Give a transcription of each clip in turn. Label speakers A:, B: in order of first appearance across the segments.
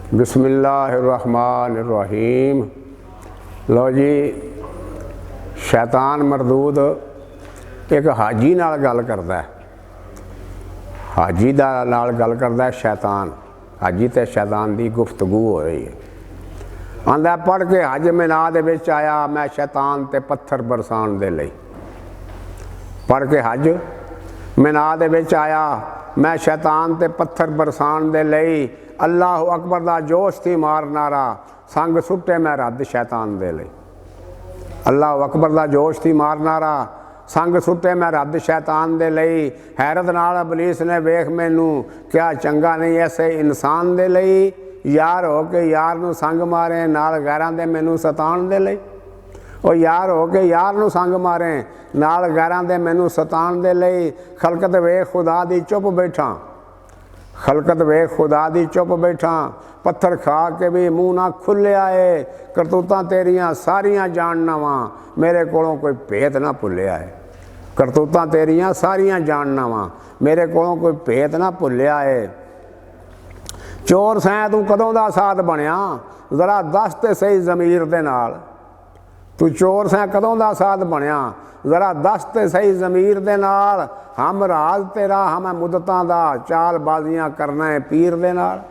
A: बिस्मिल्लाहिर्रहमानिर्रहीम। लो जी, शैतान मरदूद एक हाजी नाल गल करदा है। हाजी दा नाल गल करदा है शैतान। हाजी ते शैतान दी गुफ्तगू हो रही है। आंदा पढ़ के हज मिना दे विच आया मैं शैतान ते पत्थर बरसाण दे लई। पढ़ के हज मिना दे विच आया मैं शैतान ते पत्थर बरसाण दे लई। अल्लाह अकबर दा जोश थी मार नारा संग सुट्टे मैं रद्द शैतान दे लई। अल्लाह अकबर दा जोश थी मार नारा संग सुट्टे मैं रद्द शैतान दे लई। हैरत नाल इबलीस ने वेख मैनू क्या चंगा नहीं ऐसे इंसान दे लई। यार हो के यार नू संग मारे नाल गैरां दे मैनू सताण दे लई। ओ यार हो के यार नू संग मारे नाल गैरां दे मैनू सताण दे लई। खलकत वेख खुदा दी चुप बैठा, खलकत वे खुदा दी चुप बैठा। पत्थर खा के भी मूँह ना खुलिया है। करतूतां तेरियां सारियां जानना वा मेरे कोलों कोई भेत ना भुलिया है। करतूतां तेरियां सारियां जानना वा मेरे कोलों कोई भेत ना भुलिया है। चोर सैं तू कदों दा साध बनिया जरा दस ते सही ज़मीर दे नाल। तू चोर सैं कदों दा साध बनिया जरा दस ते सही ज़मीर दे नाल। हम राज तेरा हम मुद्दतां दा चाल बाजियां करना है पीर दे नाल।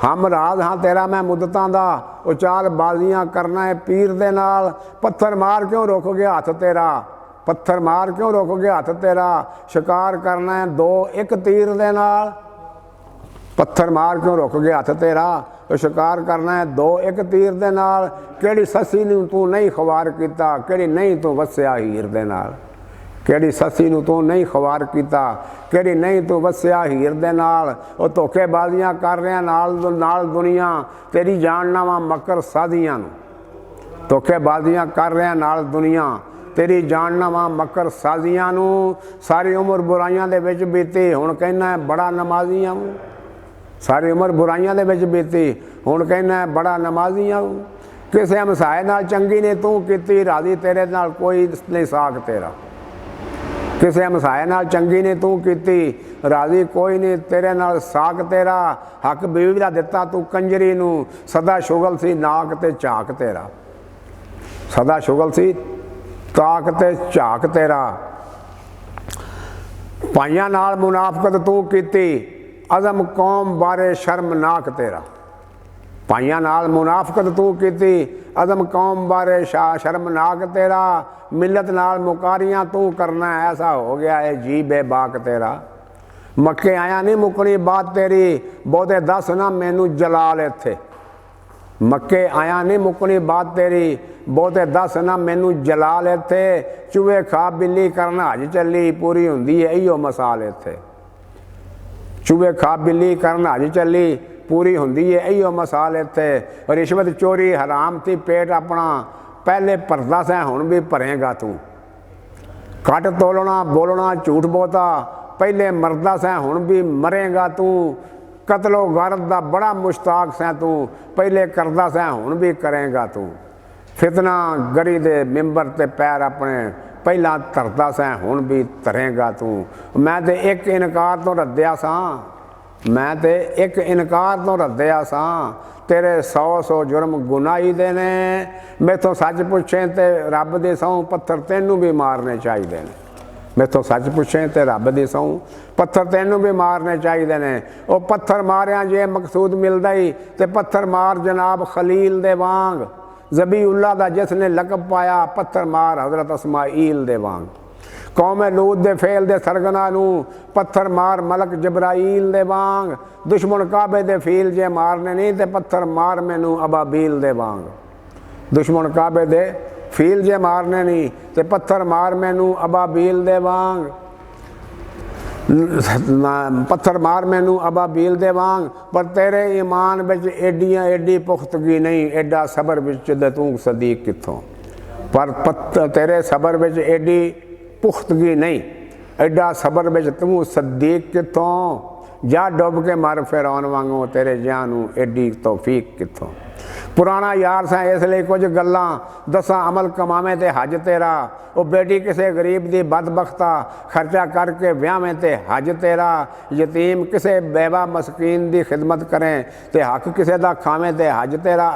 A: हम राज हाँ तेरा मैं मुद्दतां दा वो चाल बाजियां करना है पीर दे नाल। पत्थर मार क्यों रोक गया हाथ तेरा, पत्थर मार क्यों रोक गया हाथ तेरा। शिकार करना है दो एक तीर दे नाल। पत्थर मार क्यों रुक गया हथ तेरा तो शिकार करना है दो एक तीर दे नाल। केड़ी ससी नूं तू नहीं खवार कीता केड़ी नहीं तू वस्या हीर दे नाल। केड़ी ससी नूं तू नहीं खवार कीता केड़ी नहीं तू वस्या हीर दे नाल। ओ धोखेबाजियां कर रहा नाल दुनिया तेरी जानना वा मकर साधियां नूं। धोखेबाजियां कर रहा नाल दुनिया तेरी जानना वा मकर साजियां नूं। सारी उम्र बुराइयां दे विच बीती हुण कहना है बड़ा नमाजियां नूं। सारी उम्र बुराइयां दे विच बीती हुण कहना है बड़ा नमाजियां। किसे हमसाए नाल चंगी ने तू कीती राजी तेरे नाल कोई नहीं साख तेरा। किसे हमसाए नाल चंगी ने तू कीती राजी कोई नहीं तेरे नाल साख तेरा। हक बीवी दा दिता तू कंजरी नूं सदा शुगल सी नाक ते झाक तेरा। सदा शुगल सी ताक ते झाक तेरा। भाइयां नाल मुनाफकत तू कीती अज़म कौम बारे शर्मनाक तेरा। भाइयां नाल मुनाफकत तू कीती अज़म कौम बारे शर्मनाक तेरा। मिलत नाल मुकारियां तू करना ऐसा हो गया है जी बेबाक तेरा। मक्के आया नहीं मुकनी बात तेरी बहुते दस ना मैनू जलाल इत्थे। मक्के आया नहीं मुकनी बात तेरी बहुते दस ना मैनू जलाल इत्थे। चूहे खा बिल्ली करना हज चली पूरी हुंदी है इहो मसाल इत्थे। चूहे खा बिल्ली करना हज चली पूरी हुंदी है इहो मसाल इत्थे। रिश्वत चोरी हराम थी पेट अपना पहले भरदा सै हुण भी भरेगा तू। घट तोलना बोलना झूठ बहुता पहले मरदा सै हुण भी मरेगा तू। कतलो गरद दा बड़ा मुश्ताक सै तू पहले करदा सै हुण भी करेगा तू। फितना गरी दे मिंबर ते पैर अपने पहला धरदा सै हुण भी धरेगा तू। मैं ते एक इनकार तो रद्दिया सां, मैं ते एक इनकार तो रद्दिया सां। तेरे सौ सौ जुर्म गुनाही दे ने। मैथों सच पुछे ते रब दे सौं पत्थर तैनू भी मारने चाहिए ने। मैथों सच पुछे ते रब दे सौं पत्थर तैनू भी मारने चाहिए ने। वो पत्थर मारिया जे मकसूद मिलदा ही ते पत्थर मार जनाब खलील दे वांग। ज़बीउल्लाह दा जिसने लकब पाया पत्थर मार हज़रत इस्माईल दे वांग। कौम लूत दे फेल दे सरगना नू पत्थर मार मलक जबराईल दे वांग। दुश्मन काबे दे फील जे मारने नहीं ते पत्थर मार मैनू अबाबील दे वांग। दुश्मन काबे दे फील जे मारने नहीं ते पत्थर मार मैनू अबाबील दे वांग। पत्थर मार मैनू अबाबील दे वांग। पर तेरे ईमान विच एडी पुख्तगी नहीं एडा सबर विच तू सदीक कित्थों। पर तेरे सबर विच एडी पुख्तगी नहीं एडा सबर विच तू सदीक कित्थों। ਜਾ ਡੁੱਬ ਕੇ ਮਰ ਫਿਰੌਨ ਵਾਂਗੂ तेरे ਜਿਹਾਂ ਨੂੰ एडी तौफीक कित्थों। पुराना यार सां इसलिए कुछ गल्लां दसां अमल कमावें ते हज तेरा। वो बेटी किसी गरीब दी बदबख्ता खर्चा करके व्यावें ते हज तेरा। यतीम किसी बेवा मस्कीन दी खिदमत करें ते हक किसी दा खावें ते हज तेरा।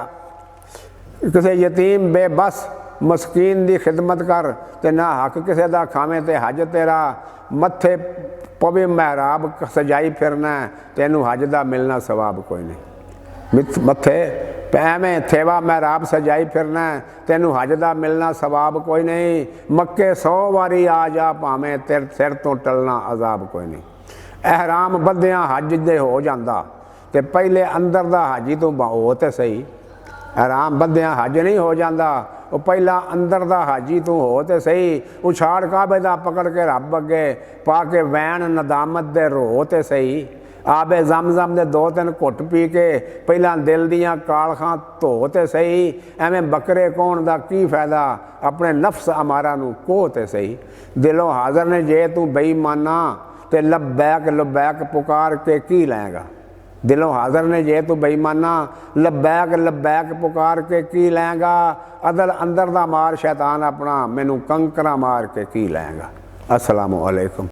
A: किसी यतीम बेबस मस्कीन दी खिदमत कर ते ना हक किसी दा खावें ते हज तेरा। मत्थे पवे महराब सजाई फिरना तेनू हज दा मिलना सवाब कोई नहीं। मत्थे पैवें थेवा महराब सजाई फिरना तेनू हज दा मिलना सवाब कोई नहीं। मक्के 100 वारी आ जा भावें तेरे सिर तो टलना अजाब कोई नहीं। एहराम बंदियां हज दे हो जांदा ते पहले अंदर दा हाजी तो हो ते सही। एहराम बंदियां हज नहीं हो जांदा, वो पहला अंदर दा हाजी तू हो तो सही। उछाड़ काबे दा पकड़ के रब अगे पा के वैन नदामत दे रो तो सही। आबे जमजम दे 2-3 घुट पी के पहला दिल दियां कालखां धो तो सही। एवें बकरे कौन दा की फायदा, अपने नफ्स अमारा नू कोह ते सही। दिलों हाज़र ने जे तू बेईमाना ते लब्बैक लब्बैक पुकार के की लैगा। दिलों हाज़र ने जे तू बेईमाना लब्बैक लब्बैक पुकार के की लैगा। अदल अंदर दा मार शैतान अपना मैनू कंकरा मार के की लैगा। अस्सलामु अलैकुम।